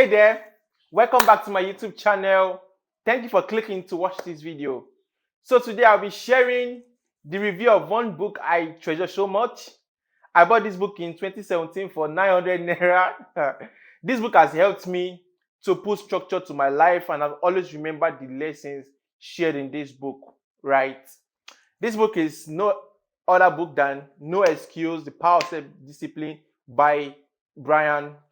Hey there, welcome back to my YouTube channel. Thank you for clicking to watch this video. So today I'll be sharing the review of one book I treasure so much. I bought this book in 2017 for 900 naira. This book has helped me to put structure to my life, and I've always remembered the lessons shared in this book, right? This book is no other book than No Excuse, The Power of Self-Discipline by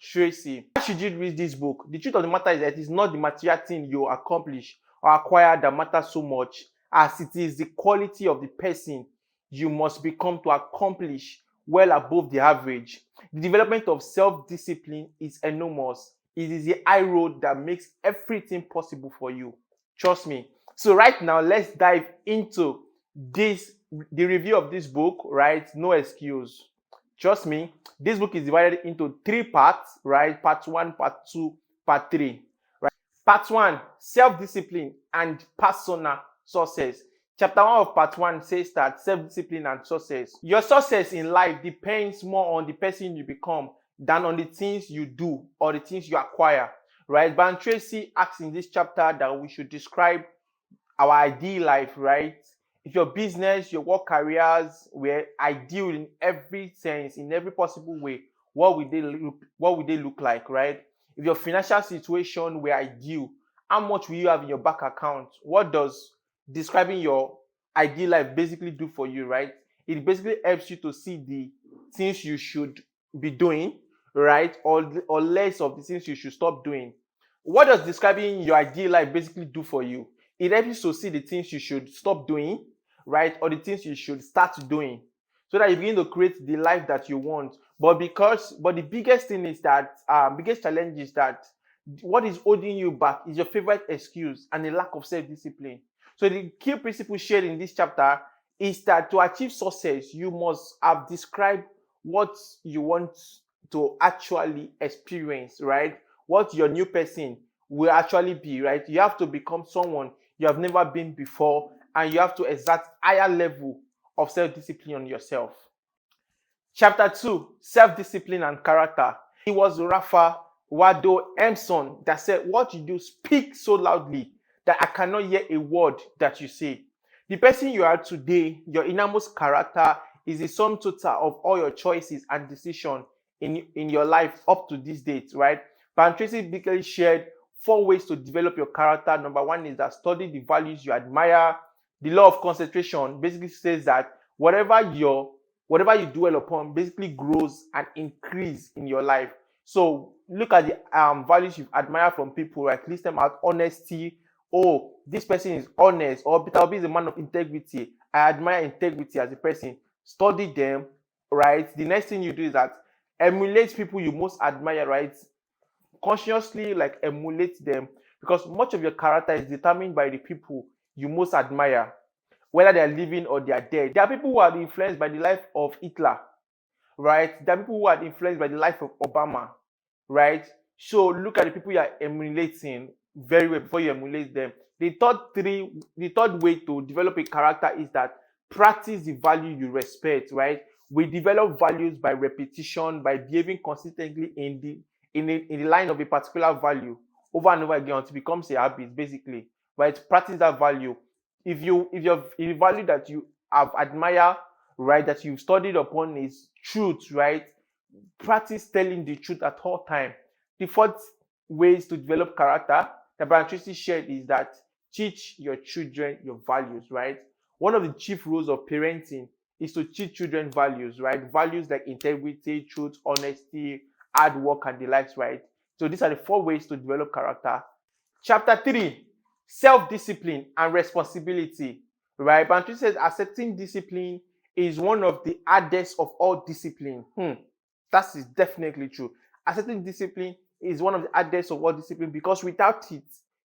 Tracy. Why should you read this book? The truth of the matter is that it is not the material thing you accomplish or acquire that matters so much, as it is the quality of the person you must become to accomplish well above the average. The development of self-discipline is enormous. It is the high road that makes everything possible for you. Trust me. So right now, let's dive into the review of this book, right? No Excuse. Trust me, this book is divided into 3 parts, right? Part 1, part 2, part 3, right? Part 1, self-discipline and personal success. Chapter 1 of part 1 says that self-discipline and success. Your success in life depends more on the person you become than on the things you do or the things you acquire, right? But Tracy asks in this chapter that we should describe our ideal life, right? If your business, your work careers were ideal in every sense, in every possible way, what would they look like, right? If your financial situation were ideal, how much will you have in your bank account? What does describing your ideal life basically do for you, right? It basically helps you to see the things you should be doing, right? Or less of the things you should stop doing. What does describing your ideal life basically do for you? It helps you to see the things you should stop doing, right? Or the things you should start doing, so that you begin to create the life that you want. But the biggest thing is that, biggest challenge is that what is holding you back is your favorite excuse and a lack of self-discipline. So the key principle shared in this chapter is that to achieve success, you must have described what you want to actually experience, right? What your new person will actually be, right? You have to become someone you have never been before, and you have to exert higher level of self-discipline on yourself. Chapter 2, self-discipline and character. It was Rafa Wado Emerson that said, what you do speak so loudly that I cannot hear a word that you say. The person you are today, your innermost character, is the sum total of all your choices and decisions in your life up to this date, right? Van Tracy basically shared 4 ways to develop your character. Number 1 is that study the values you admire. The law of concentration basically says that whatever you dwell upon basically grows and increase in your life. So look at the values you admire from people, right? List them out. Honesty. Oh, this person is honest. Or Peter Obi is a man of integrity. I admire integrity as a person. Study them, right? The next thing you do is that emulate people you most admire, right? Consciously emulate them, because much of your character is determined by the people you most admire, whether they are living or they are dead. There are people who are influenced by the life of Hitler, right? There are people who are influenced by the life of Obama, right? So look at the people you are emulating very well before you emulate them. The third way to develop a character is that practice the value you respect, right? We develop values by repetition, by behaving consistently in the line of a particular value over and over again until it becomes a habit, basically, right? Practice that value. If the value that you have admire, right, that you've studied upon is truth, right? Practice telling the truth at all time. The fourth ways to develop character that Brian Tracy shared is that teach your children your values, right? One of the chief rules of parenting is to teach children values, right? Values like integrity, truth, honesty, hard work, and the likes, right? So these are the 4 ways to develop character. Chapter 3, self-discipline and responsibility, right? Brian Tracy says accepting discipline is one of the hardest of all discipline. That is definitely true. Accepting discipline is one of the hardest of all discipline, because without it,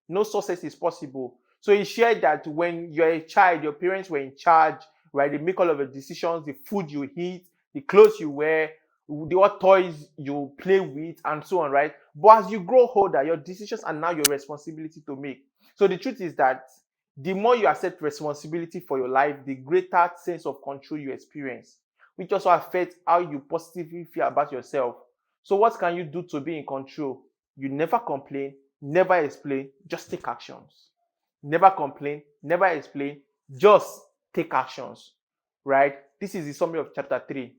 no success is possible. So he shared that when you're a child, your parents were in charge, right? They make all of the decisions, the food you eat, the clothes you wear, what toys you play with, and so on, right? But as you grow older, your decisions are now your responsibility to make. So the truth is that the more you accept responsibility for your life, the greater sense of control you experience, which also affects how you positively feel about yourself. So what can you do to be in control? You never complain, never explain, just take actions. Never complain, never explain, just take actions. Right? This is the summary of chapter 3.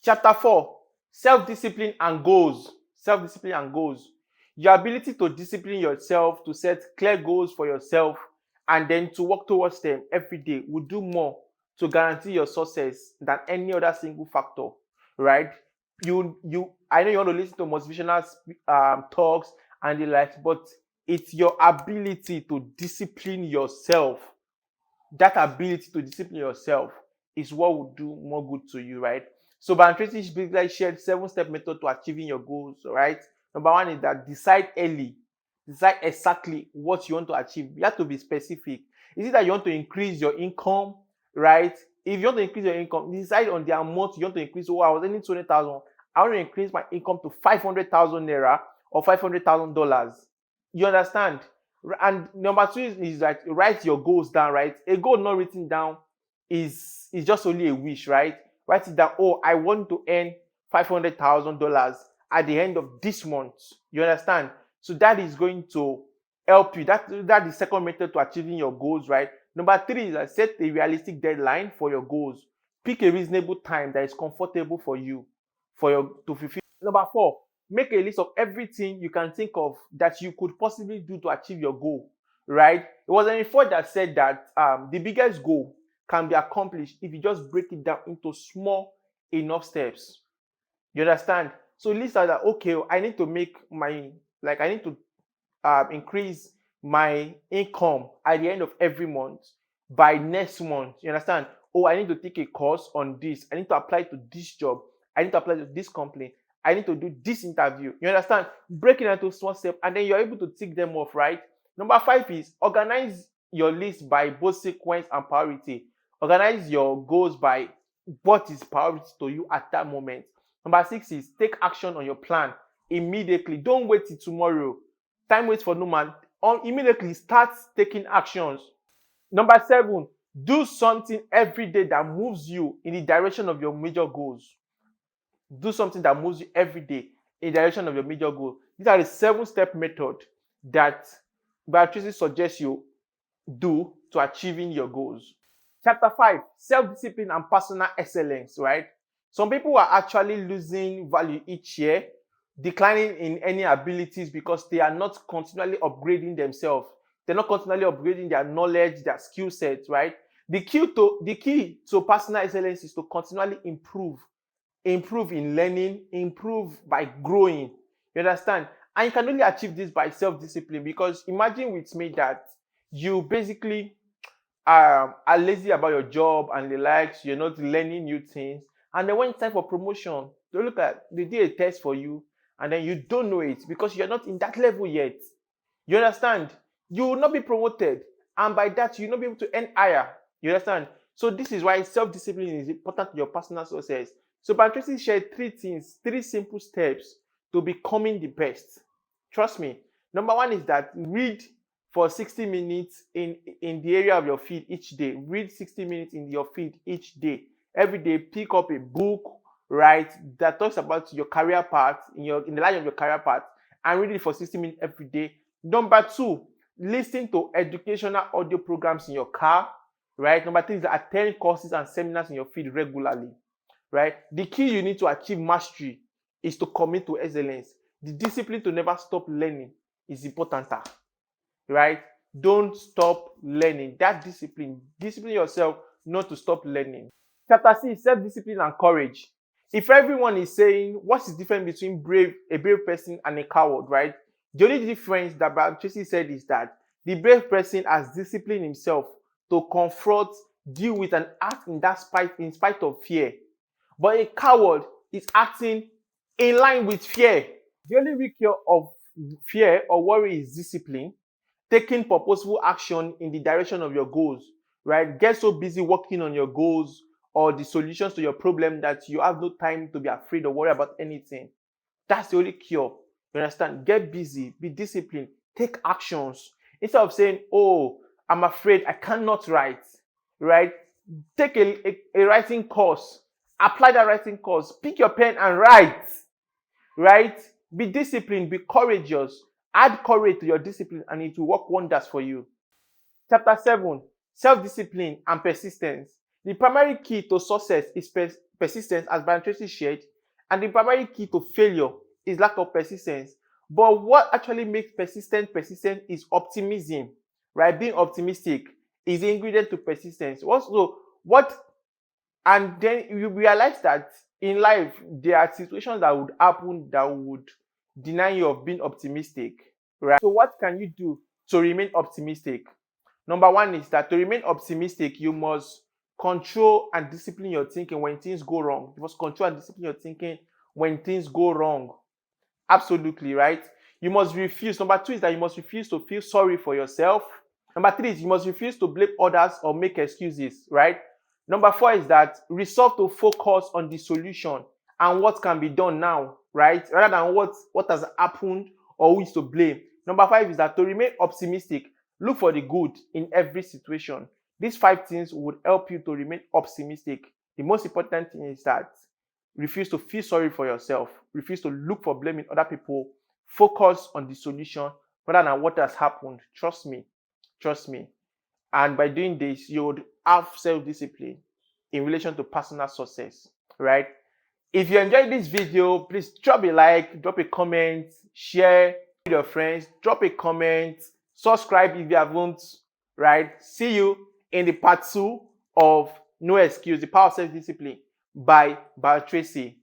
Chapter 4, self-discipline and goals. Self-discipline and goals. Your ability to discipline yourself, to set clear goals for yourself, and then to work towards them every day will do more to guarantee your success than any other single factor, right? I know you want to listen to motivational talks and the likes, but it's your ability to discipline yourself. That ability to discipline yourself is what will do more good to you, right? So, Tracy basically shared 7-step method to achieving your goals, right? Number 1 is that decide early. Decide exactly what you want to achieve. You have to be specific. Is it that you want to increase your income, right? If you want to increase your income, decide on the amount you want to increase. Oh, I was earning 20,000. I want to increase my income to 500,000 naira or $500,000. You understand? And number 2 is that write your goals down, right? A goal not written down is just only a wish, right? Write it down. Oh, I want to earn $500,000 at the end of this month. You understand? So that is going to help you. That is the second method to achieving your goals, right? Number 3 is that set a realistic deadline for your goals. Pick a reasonable time that is comfortable for you to fulfill. Number 4, make a list of everything you can think of that you could possibly do to achieve your goal, right? It was an report that said that the biggest goal can be accomplished if you just break it down into small enough steps. You understand? So list out that, okay, I need to increase my income at the end of every month by next month. You understand? Oh, I need to take a course on this. I need to apply to this job. I need to apply to this company. I need to do this interview. You understand? Break it into small steps, and then you're able to tick them off, right? Number 5 is organize your list by both sequence and priority. Organize your goals by what is priority to you at that moment. Number 6 is take action on your plan immediately. Don't wait till tomorrow. Time waits for no man. Immediately start taking actions. Number 7, do something every day that moves you in the direction of your major goals. Do something that moves you every day in the direction of your major goal. These are the 7-step method that Tracy suggests you do to achieving your goals. Chapter 5, self-discipline and personal excellence, right? Some people are actually losing value each year, declining in any abilities because they are not continually upgrading themselves. They're not continually upgrading their knowledge, their skill sets, right? The key to personal excellence is to continually improve in learning, improve by growing. You understand? And you can only achieve this by self-discipline, because imagine with me that you basically are lazy about your job and the likes, you're not learning new things, and then when it's time for promotion, they do a test for you, and then you don't know it because you're not in that level yet. You understand? You will not be promoted, and by that you'll not be able to earn higher. You understand? So this is why self-discipline is important to your personal success. So Tracy shared 3 things, 3 simple steps to becoming the best. Trust me. Number 1 is that read for 60 minutes in the area of your field each day. Read 60 minutes in your field each day. Every day, pick up a book, right, that talks about your career path, in the line of your career path, and read it for 60 minutes every day. Number 2, listen to educational audio programs in your car, right? Number 3 is attend courses and seminars in your field regularly, right? The key you need to achieve mastery is to commit to excellence. The discipline to never stop learning is important, right? Don't stop learning. That discipline yourself not to stop learning. Chapter 6, self-discipline and courage. If everyone is saying what's the difference between a brave person and a coward, right? The only difference that Tracy said is that the brave person has disciplined himself to confront, deal with, and act in spite of fear. But a coward is acting in line with fear. The only real cure of fear or worry is discipline, taking purposeful action in the direction of your goals, right? Get so busy working on your goals or the solutions to your problem that you have no time to be afraid or worry about anything. That's the only cure. You understand? Get busy, be disciplined, take actions. Instead of saying, oh, I'm afraid I cannot write, right? Take a writing course. Apply that writing course. Pick your pen and write, right? Be disciplined, be courageous. Add courage to your discipline and it will work wonders for you. Chapter 7, self-discipline and persistence. The primary key to success is persistence, as Brian Tracy shared, and the primary key to failure is lack of persistence. But what actually makes persistent is optimism, right? Being optimistic is the ingredient to persistence. Also, and then you realize that in life there are situations that would happen that would deny you of being optimistic, right? So what can you do to remain optimistic? Number one is that to remain optimistic, you must control and discipline your thinking when things go wrong. You must control and discipline your thinking when things go wrong. Absolutely, right? You must refuse. Number two is that you must refuse to feel sorry for yourself. Number three is you must refuse to blame others or make excuses, right? Number four is that resolve to focus on the solution and what can be done now, right? Rather than what has happened or who is to blame. Number five is that to remain optimistic, look for the good in every situation. These five things would help you to remain optimistic. The most important thing is that refuse to feel sorry for yourself. Refuse to look for blaming other people. Focus on the solution rather than what has happened. Trust me. Trust me. And by doing this, you would have self-discipline in relation to personal success, right? If you enjoyed this video, please drop a like, drop a comment, share with your friends, drop a comment, subscribe if you haven't, right? See you in the part 2 of No Excuse, the Power of Self-Discipline by Tracy.